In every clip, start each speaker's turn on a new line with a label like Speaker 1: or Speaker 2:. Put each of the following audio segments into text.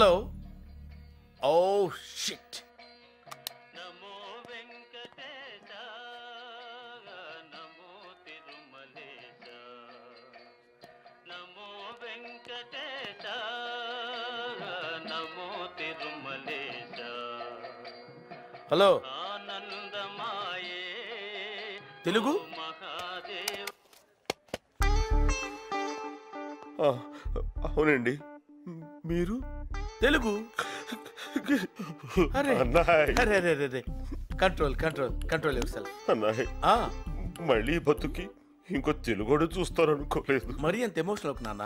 Speaker 1: Hello. Oh shit.
Speaker 2: నమో వెంకటేశ నమో తిరుమలేశ నమో వెంకటేశ నమో తిరుమలేశ.
Speaker 1: హలో.
Speaker 2: ఆనందమాయే
Speaker 1: తెలుగు.
Speaker 2: మహాదేవ.
Speaker 3: అవునండి. మీరు
Speaker 1: తెలుగు. అరే
Speaker 3: అన్నాయ్
Speaker 1: అరే అరే అరే control control control yourself.
Speaker 3: అన్నాయ్ మళ్ళీ బతుకి ఇంకో తెలుగుడు చూస్తారనుకోలేదు.
Speaker 1: మరీ అంత ఎమోషనల్ అవుకు నాన్న.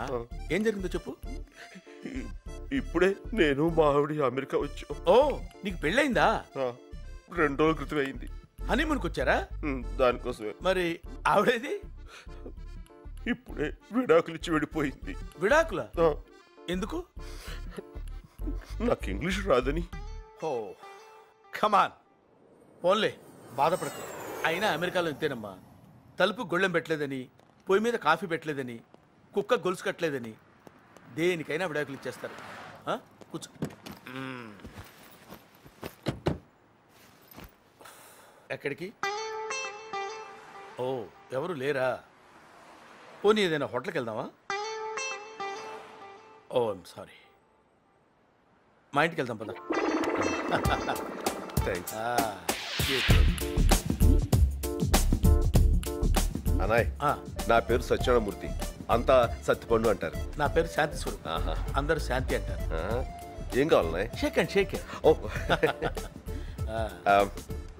Speaker 1: ఏం జరిగిందో చెప్పు.
Speaker 3: ఇప్పుడే నేను మా ఆవిడ అమెరికా వచ్చాం.
Speaker 1: ఓ నీకు పెళ్ళయిందా?
Speaker 3: 2 రోజుల క్రితం అయింది.
Speaker 1: హనీమూన్కి వచ్చారా?
Speaker 3: దానికోసమే.
Speaker 1: మరి ఆవిడేది?
Speaker 3: ఇప్పుడే విడాకులు ఇచ్చి వెళ్ళిపోయింది.
Speaker 1: విడాకుల? ఎందుకు?
Speaker 3: నాకు ఇంగ్లీష్ రాదని.
Speaker 1: ఓ కమాన్ పోన్లే, బాధపడకు. అయినా అమెరికాలో ఇంతేనమ్మా. తలుపు గొళ్ళెం పెట్టలేదని, పొయ్యి మీద కాఫీ పెట్టలేదని, కుక్క గొలుసు కట్టలేదని దేనికైనా విడాకులు ఇచ్చేస్తారు. కూర్చో. ఎక్కడికి? ఓ ఎవరు లేరా? పోనీ ఏదైనా హోటల్కి వెళ్దామా? ఓ ఐమ్ సారీ. మా ఇంటికి వెళ్దాం పద.
Speaker 3: అనాయ్ నా పేరు సత్యనారాయణమూర్తి, అంతా సత్తిపండు అంటారు.
Speaker 1: నా పేరు శాంతి స్వరూప్, అందరూ శాంతి అంటారు.
Speaker 3: ఏం కావాలన్నాయ్?
Speaker 1: షేక్ అండ్ షేక్.
Speaker 3: ఓ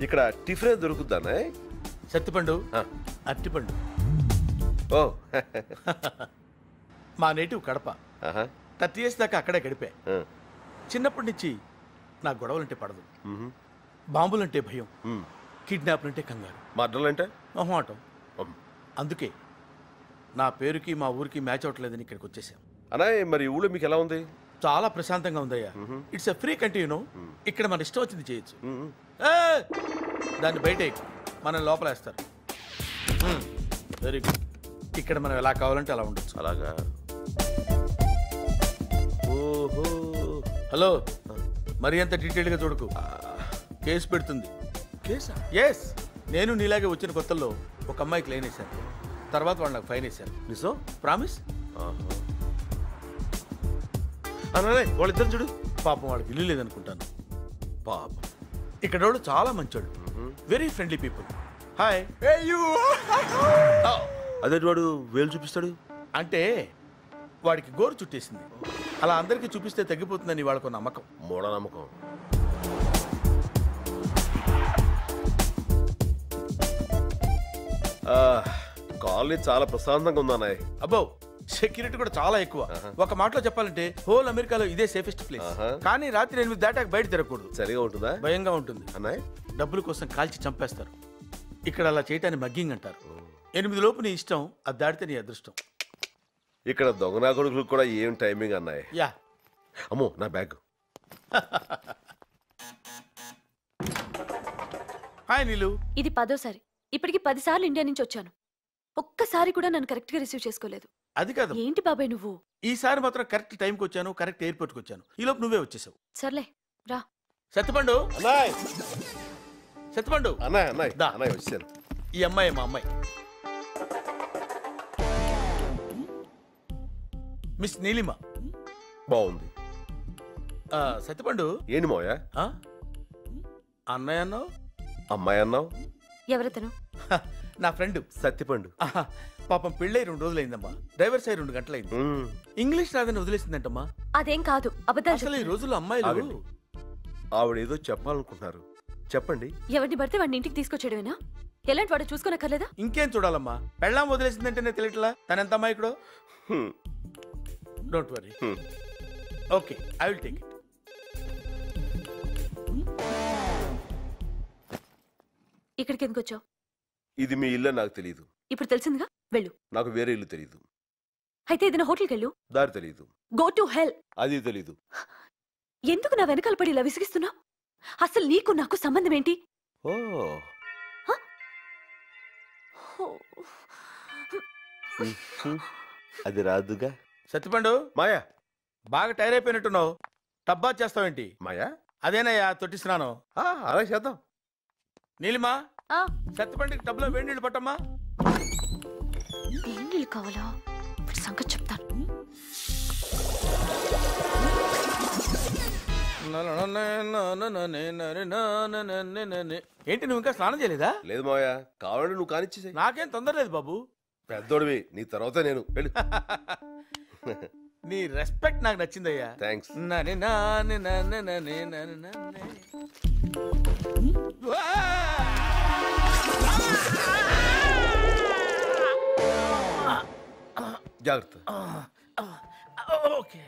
Speaker 3: ఇక్కడ టిఫిన్ దొరుకుద్దా అన్నాయ్?
Speaker 1: సత్తిపండు, అరటిపండు.
Speaker 3: ఓ
Speaker 1: మా నేటివ్ కడప. 30 years దాకా అక్కడే గడిపా. చిన్నప్పటి నుంచి నా గొడవలంటే పడదు, బాంబులంటే భయం, కిడ్నాప్లంటే కంగారు,
Speaker 3: మర్డర్లంటే
Speaker 1: మొహమాటం. అందుకే నా పేరుకి మా ఊరికి మ్యాచ్ అవ్వట్లేదని ఇక్కడికి వచ్చేసాం.
Speaker 3: అనాయ్ మరి ఊళ్ళో మీకు ఎలా ఉంది?
Speaker 1: చాలా ప్రశాంతంగా ఉందయ్యా. It's a free country. ఇక్కడ మన ఇష్టం వచ్చింది చేయొచ్చు. దాన్ని బయట మనం లోపలేస్తారు. Very good. ఇక్కడ మనం ఎలా కావాలంటే అలా ఉండొచ్చు.
Speaker 3: అలాగా?
Speaker 1: ఓహో. హలో, మరి అంత డీటెయిల్గా చూడకు, కేసు పెడుతుంది.
Speaker 3: కేసా?
Speaker 1: ఎస్. నేను నీలాగే వచ్చిన కొత్తల్లో ఒక అమ్మాయికి లైన్ వేశాను, తర్వాత వాళ్ళు నాకు ఫైన్ వేశారు.
Speaker 3: నిజం?
Speaker 1: ప్రామిస్.
Speaker 3: అనాయ్ వాళ్ళిద్దరు చూడు.
Speaker 1: పాపం వాడికి ఇల్లు లేదనుకుంటాను.
Speaker 3: పాపం.
Speaker 1: ఇక్కడ వాళ్ళు చాలా మంచోడు, వెరీ ఫ్రెండ్లీ పీపుల్. హాయ్.
Speaker 3: అదే వాడు వేలు చూపిస్తాడు
Speaker 1: అంటే వాడికి గోరు చుట్టేసింది. అలా అందరికీ చూపిస్తే తగ్గిపోతుందని వాళ్ళకు నమ్మకం.
Speaker 3: మూఢనమ్మకం. కాలనీ చాలా ప్రశాంతంగా ఉందన్నాయ్.
Speaker 1: అబ్బో, సెక్యూరిటీ కూడా చాలా ఎక్కువ. ఒక మాటలో చెప్పాలంటే హోల్ అమెరికాలో ఇదే సేఫెస్ట్ ప్లేస్. కానీ రాత్రి 8 దాటాక బయట తిరగకూడదు.
Speaker 3: సరిగా ఉంటుందా?
Speaker 1: భయంగా ఉంటుంది
Speaker 3: అన్నాయ్.
Speaker 1: డబ్బుల కోసం కాల్చి చంపేస్తారు. ఇక్కడ అలా చేయటాన్ని మగ్గింగ్ అంటారు. 8 లోపు నీ ఇష్టం, అది దాటితే నీ అదృష్టం.
Speaker 3: ఇక్కడ దొంగనా కొడుకులకు కూడా ఏం టైమింగ్ అన్నాయ్.
Speaker 1: యా.
Speaker 3: అమ్మో నా బ్యాగ్.
Speaker 1: హాయ్ నీలు.
Speaker 4: ఇది 10వ సారి. ఇప్పటికి 10 సార్లు ఇండియా నుంచి వచ్చాను. ఒక్కసారి కూడా నన్ను కరెక్ట్ గా రిసీవ్ చేసుకోలేదు.
Speaker 1: అది కాదు.
Speaker 4: ఏంటి బాబాయ్ నువ్వు?
Speaker 1: ఈసారి మాత్రం కరెక్ట్ టైంకి వచ్చాను, కరెక్ట్ ఎయిర్పోర్ట్కి వచ్చాను. ఈ లోపు నువ్వే వచ్చేసావు.
Speaker 4: సర్లే రా.
Speaker 1: సత్తిపండు.
Speaker 3: అన్నాయ్.
Speaker 1: సత్తిపండు.
Speaker 3: అన్నాయ్ అన్నాయ్ అన్నాయ్ వచ్చాను.
Speaker 1: ఈ అమ్మాయి మా అమ్మాయి, మిస్ నీలిమ.
Speaker 3: బాగుంది.
Speaker 1: సత్తిపండు.
Speaker 3: ఏంటి మోయా?
Speaker 1: అన్నయ్య అన్నావు,
Speaker 3: అమ్మాయి అన్నావు.
Speaker 4: ఎవరతను?
Speaker 1: నా ఫ్రెండ్
Speaker 3: సత్తిపండు.
Speaker 1: పాపం పెళ్ళై 2 రోజులైందమ్మా. డ్రైవర్స్ అయి 2 గంటలైంది. ఇంగ్లీష్ రాదని వదిలేసిందంటమ్మా.
Speaker 4: అదేం కాదు, అబద్ధాలు.
Speaker 1: అసలు ఈ రోజుల్లో అమ్మాయిలు
Speaker 3: ఆవిడేదో చెప్పాలనుకుంటున్నారు, చెప్పండి.
Speaker 4: ఎవరిని పడితే వాడిని ఇంటికి తీసుకొచ్చేయడమేనా? ఎలాంటి వాడు చూసుకోనక్కర్లేదా?
Speaker 1: ఇంకేం చూడాలమ్మా, పెళ్ళాం వదిలేసిందంటేనే తెలియట్లా తనెంత అమ్మాయికుడో. Don't worry. Okay, I will take it.
Speaker 4: ఇక్కడికి ఎందుకు వచ్చావు?
Speaker 3: ఇది మీ ఇల్లు నాకు తెలియదు.
Speaker 4: ఇప్పుడు తెలిసిందిగా, వెళ్ళు.
Speaker 3: నాకు వేరే ఇల్లు తెలియదు.
Speaker 4: అయితే ఏదైనా హోటల్కి వెళ్ళు.
Speaker 3: దారి తెలియదు.
Speaker 4: Go to hell.
Speaker 3: అది తెలీదు.
Speaker 4: ఎందుకు నా వెనకాల పడి ఇలా విసిగిస్తున్నావు? అసలు నీకు నాకు సంబంధం ఏంటి?
Speaker 3: ఓ అది రాదుగా.
Speaker 1: సత్తిపండు,
Speaker 3: మాయా
Speaker 1: బాగా టైర్ అయిపోయినట్టున్నావు. టబ్బా చేస్తావేంటి?
Speaker 3: మాయా
Speaker 1: అదేనయ్యా తొట్టి స్నానం.
Speaker 3: అలా చేద్దాం.
Speaker 1: నీలిమా
Speaker 4: ఆ,
Speaker 1: సత్తిపండికి టబ్లో వేడి నీళ్ళు పట్టమ్మా.
Speaker 4: ఏం నీళ్ళు కావాలా? ఇప్పుడు సంగతి చెప్తాను.
Speaker 1: ఏంటి నువ్వు ఇంకా స్నానం చేయలేదా?
Speaker 3: లేదు మాయా, కావాలంటే నువ్వు కానిచ్చేసాయి.
Speaker 1: నాకేం తొందర లేదు బాబు.
Speaker 3: పెద్దోడివి, నీ తర్వాత నేను. వెళ్ళు.
Speaker 1: నీ రెస్పెక్ట్ నాకు నచ్చిందయ్యా.
Speaker 3: థ్యాంక్స్. జాగ్రత్త.
Speaker 1: ఓకే.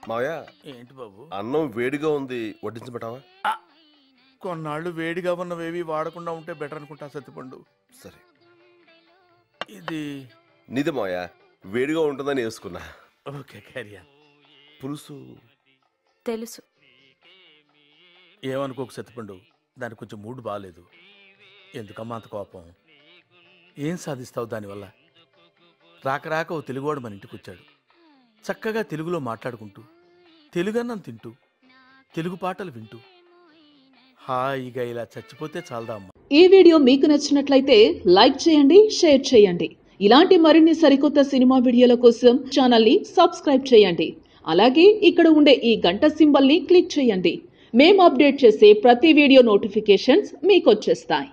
Speaker 3: మావయ్య,
Speaker 1: ఏంటి బాబు?
Speaker 3: అన్నం వేడిగా ఉంది, వడ్డించబెట్టావా?
Speaker 1: కొన్నాళ్ళు వేడిగా ఉన్నవేవి వాడకుండా ఉంటే బెటర్ అనుకుంటా సత్తిపండు.
Speaker 3: సరే.
Speaker 1: ఇది
Speaker 3: నీది మావయ్య, వేడిగా ఉంటుందని వేసుకున్నా.
Speaker 1: Okay, carrier.
Speaker 3: పులుసు
Speaker 4: తెలుసు.
Speaker 1: ఏమనుకోకు సత్తిపండు, దానికి కొంచెం మూడ్ బాగాలేదు. ఎందుకమ్మా అంత కోపం? ఏం సాధిస్తావు దానివల్ల? రాక రాక ఓ తెలుగువాడు మన ఇంటికి వచ్చాడు. చక్కగా తెలుగులో మాట్లాడుకుంటూ, తెలుగన్నం తింటూ, తెలుగు పాటలు వింటూ హాయిగా ఇలా చచ్చిపోతే చాలదా అమ్మా.
Speaker 5: ఈ వీడియో మీకు నచ్చినట్లయితే లైక్ చేయండి, షేర్ చేయండి. ఇలాంటి మరిన్ని సరికొత్త సినిమా వీడియోల కోసం ఛానల్ని సబ్స్క్రైబ్ చేయండి. అలాగే ఇక్కడ ఉండే ఈ గంట సింబల్ని క్లిక్ చేయండి. మేము అప్డేట్ చేసే ప్రతి వీడియో నోటిఫికేషన్స్ మీకు వచ్చేస్తాయి.